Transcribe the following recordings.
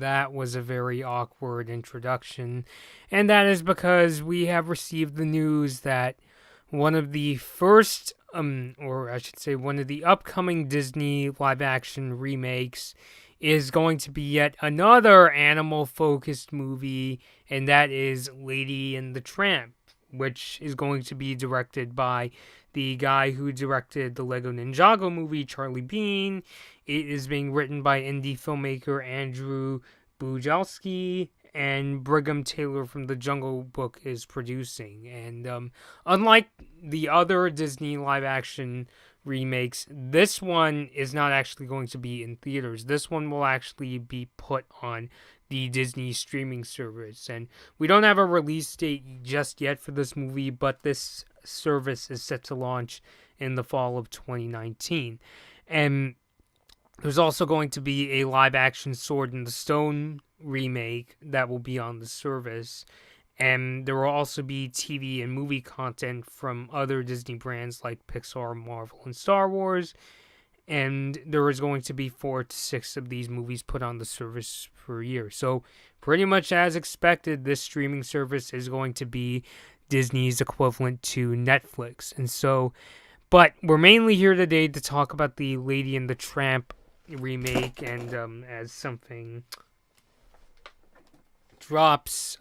that was a very awkward introduction. And that is because we have received the news that one of the first, or I should say, one of the upcoming Disney live action remakes is going to be yet another animal focused movie, and that is Lady and the Tramp, which is going to be directed by the guy who directed the Lego Ninjago movie, Charlie Bean. It is being written by indie filmmaker Andrew Bujalski, and Brigham Taylor from The Jungle Book is producing. And unlike the other Disney live action remakes, this one is not actually going to be in theaters. This one will actually be put on the Disney streaming service. And we don't have a release date just yet for this movie, but this service is set to launch in the fall of 2019. And there's also going to be a live action Sword in the Stone remake that will be on the service. And there will also be TV and movie content from other Disney brands like Pixar, Marvel, and Star Wars. And there is going to be 4 to 6 of these movies put on the service per year. So pretty much as expected, this streaming service is going to be Disney's equivalent to Netflix. And so, but we're mainly here today to talk about the Lady and the Tramp remake. And as something drops,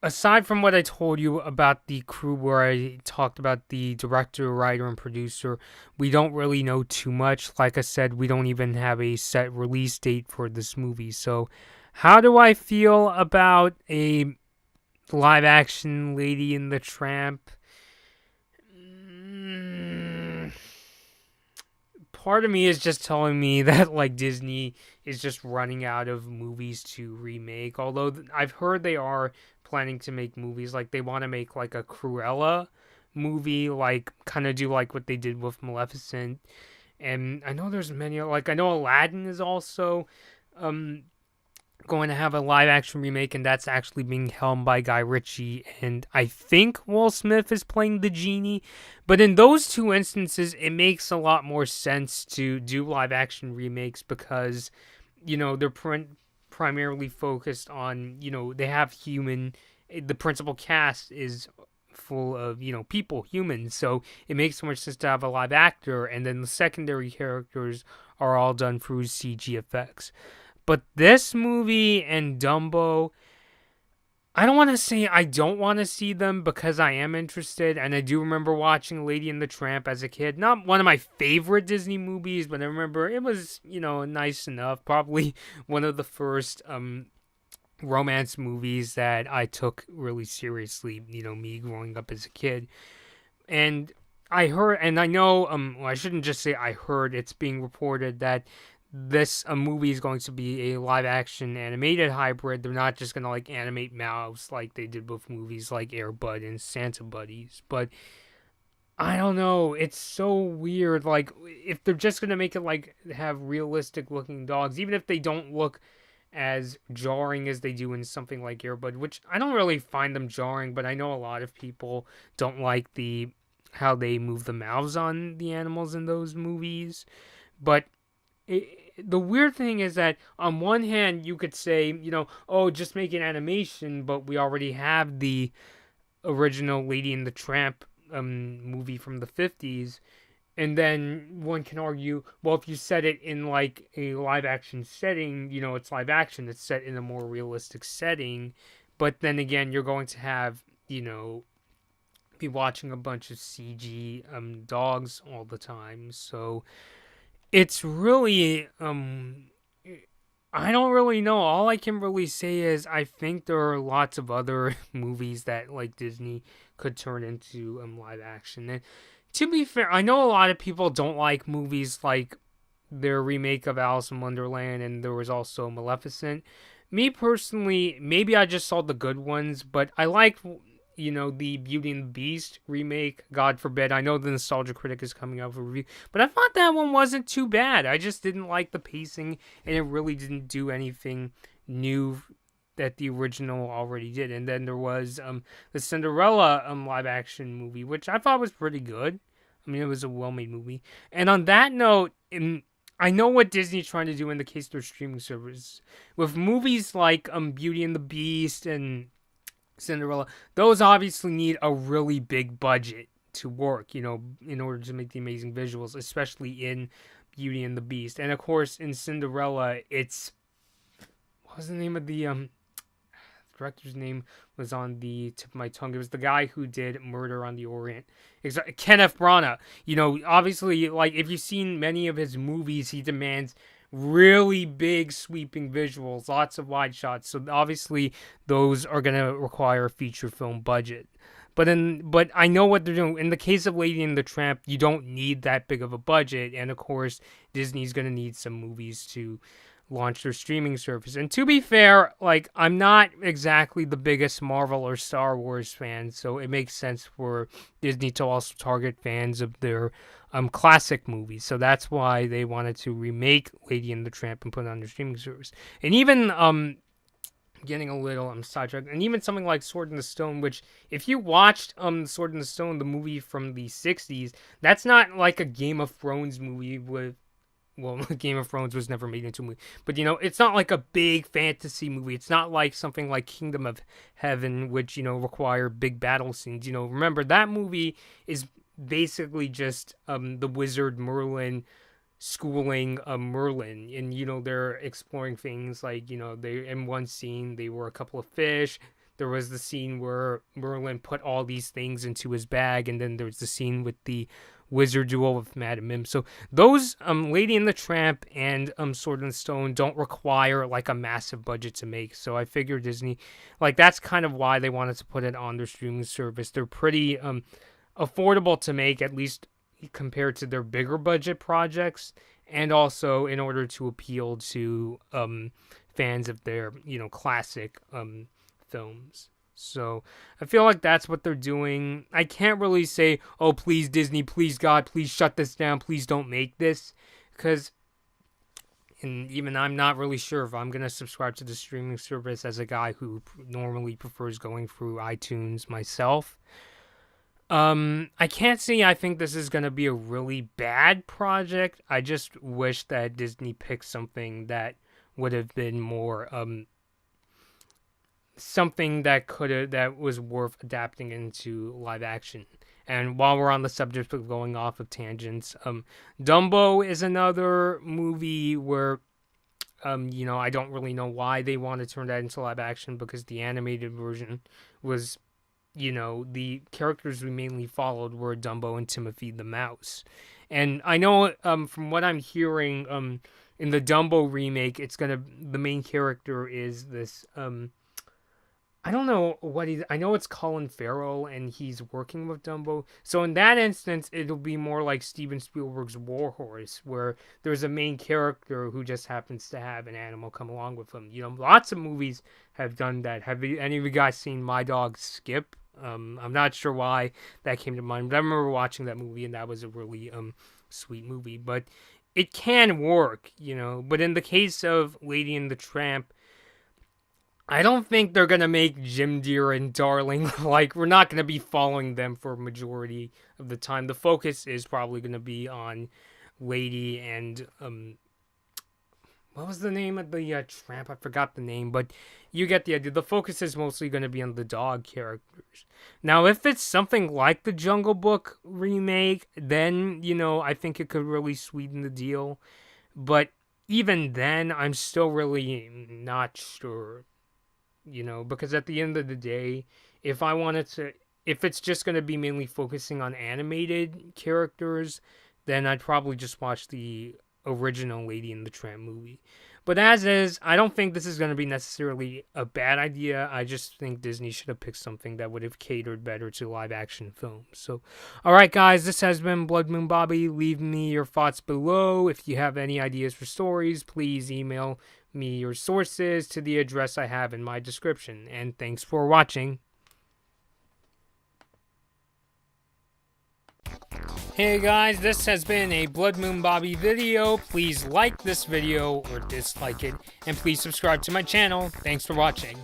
aside from what I told you about the crew, where I talked about the director, writer, and producer, we don't really know too much. Like I said, we don't even have a set release date for this movie. So how do I feel about a live action Lady and the Tramp? Part of me is just telling me that like Disney is just running out of movies to remake. Although I've heard they are planning to make movies, like they want to make like a Cruella movie, like kind of do like what they did with Maleficent. And I know there's many, like I know Aladdin is also going to have a live action remake, and that's actually being helmed by Guy Ritchie, and I think Will Smith is playing the genie. But in those two instances, it makes a lot more sense to do live action remakes because, you know, they're primarily focused on, you know, they have the principal cast is full of, you know, people, humans, so it makes so much sense to have a live actor, and then the secondary characters are all done through CG effects. But this movie and Dumbo, I don't want to say I don't want to see them because I am interested, and I do remember watching Lady and the Tramp as a kid. Not one of my favorite Disney movies, but I remember it was, you know, nice enough. Probably one of the first romance movies that I took really seriously, you know, me growing up as a kid. And I heard, and I know, well, I shouldn't just say I heard, it's being reported that this movie is going to be a live action animated hybrid. They're not just going to like animate mouths like they did with movies like Air Bud and Santa Buddies. But I don't know, it's so weird. Like if they're just going to make it like have realistic looking dogs, even if they don't look as jarring as they do in something like Air Bud, which I don't really find them jarring, but I know a lot of people don't like how they move the mouths on the animals in those movies. But the weird thing is that on one hand you could say, you know, oh, just make an animation, but we already have the original Lady and the Tramp movie from the 50s. And then one can argue, well, if you set it in like a live action setting, you know, it's live action, it's set in a more realistic setting. But then again, you're going to have, you know, be watching a bunch of CG dogs all the time. So it's really, I don't really know. All I can really say is I think there are lots of other movies that like Disney could turn into live action. And to be fair, I know a lot of people don't like movies like their remake of Alice in Wonderland, and there was also Maleficent. Me personally, maybe I just saw the good ones, but I like, you know, the Beauty and the Beast remake. God forbid. I know the Nostalgia Critic is coming out for review, but I thought that one wasn't too bad. I just didn't like the pacing, and it really didn't do anything new that the original already did. And then there was the Cinderella live action movie, which I thought was pretty good. I mean, it was a well-made movie. And on that note, I know what Disney's trying to do in the case of their streaming service. With movies like Beauty and the Beast and Cinderella, those obviously need a really big budget to work, in order to make the amazing visuals, especially in Beauty and the Beast. And of course, in Cinderella, what was the name of the director's name was on the tip of my tongue. It was the guy who did Murder on the Orient. Kenneth Branagh. Obviously, like, if you've seen many of his movies, he demands really big sweeping visuals, lots of wide shots. So obviously those are going to require a feature film budget. But I know what they're doing. In the case of Lady and the Tramp, you don't need that big of a budget. And of course, Disney's going to need some movies to launch their streaming service. And to be fair, like, I'm not exactly the biggest Marvel or Star Wars fan, so it makes sense for Disney to also target fans of their classic movies. So that's why they wanted to remake Lady and the Tramp and put it on their streaming service. And even getting a little sidetracked, and even something like Sword in the Stone, which, if you watched Sword in the Stone, the movie from the 60s, that's not like a Game of Thrones movie with, well, Game of Thrones was never made into a movie, but it's not like a big fantasy movie. It's not like something like Kingdom of Heaven, which require big battle scenes. Remember, that movie is basically just the wizard Merlin schooling Merlin, and they're exploring things like they, in one scene, they were a couple of fish. There was the scene where Merlin put all these things into his bag, and then there's the scene with the wizard duel with Madame Mim. So those Lady and the Tramp and Sword and Stone don't require like a massive budget to make. So I figure Disney, like, that's kind of why they wanted to put it on their streaming service. They're pretty affordable to make, at least compared to their bigger budget projects, and also in order to appeal to fans of their classic films. So I feel like that's what they're doing. I can't really say, oh, please, Disney, please, God, please shut this down. Please don't make this. Because, and even I'm not really sure if I'm going to subscribe to the streaming service as a guy who normally prefers going through iTunes myself. I can't say I think this is going to be a really bad project. I just wish that Disney picked something that would have been more, something that was worth adapting into live action. And while we're on the subject of going off of tangents, Dumbo is another movie where, I don't really know why they want to turn that into live action, because the animated version was, the characters we mainly followed were Dumbo and Timothy the Mouse. And I know, from what I'm hearing, in the Dumbo remake, the main character is this, I don't know I know it's Colin Farrell, and he's working with Dumbo. So in that instance, it'll be more like Steven Spielberg's War Horse, where there's a main character who just happens to have an animal come along with him. Lots of movies have done that. Have any of you guys seen My Dog Skip? I'm not sure why that came to mind, but I remember watching that movie, and that was a really sweet movie. But it can work, But in the case of Lady and the Tramp, I don't think they're going to make Jim Deere and Darling, like, we're not going to be following them for a majority of the time. The focus is probably going to be on Lady and, what was the name of the tramp? I forgot the name, but you get the idea. The focus is mostly going to be on the dog characters. Now, if it's something like the Jungle Book remake, then, I think it could really sweeten the deal. But even then, I'm still really not sure. Because at the end of the day, if it's just going to be mainly focusing on animated characters, then I'd probably just watch the original Lady and the Tramp movie. But as is, I don't think this is going to be necessarily a bad idea. I just think Disney should have picked something that would have catered better to live action films. So, alright guys, this has been Blood Moon Bobby. Leave me your thoughts below. If you have any ideas for stories, please email me your sources to the address I have in my description. And thanks for watching. Hey guys, this has been a Blood Moon Bobby video. Please like this video or dislike it, and please subscribe to my channel. Thanks for watching.